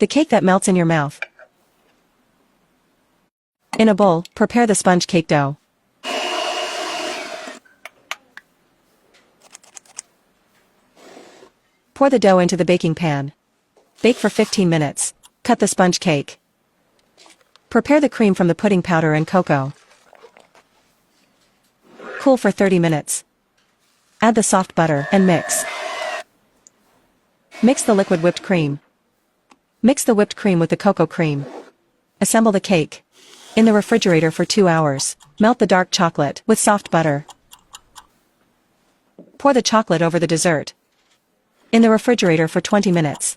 The cake that melts in your mouth. In a bowl, prepare the sponge cake dough. Pour the dough into the baking pan. Bake for 15 minutes. Cut the sponge cake. Prepare the cream from the pudding powder and cocoa. Cool for 30 minutes. Add the soft butter and mix. Mix the liquid whipped cream. Mix the whipped cream with the cocoa cream. Assemble the cake. In the refrigerator for 2 hours. Melt the dark chocolate with soft butter. Pour the chocolate over the dessert. In the refrigerator for 20 minutes.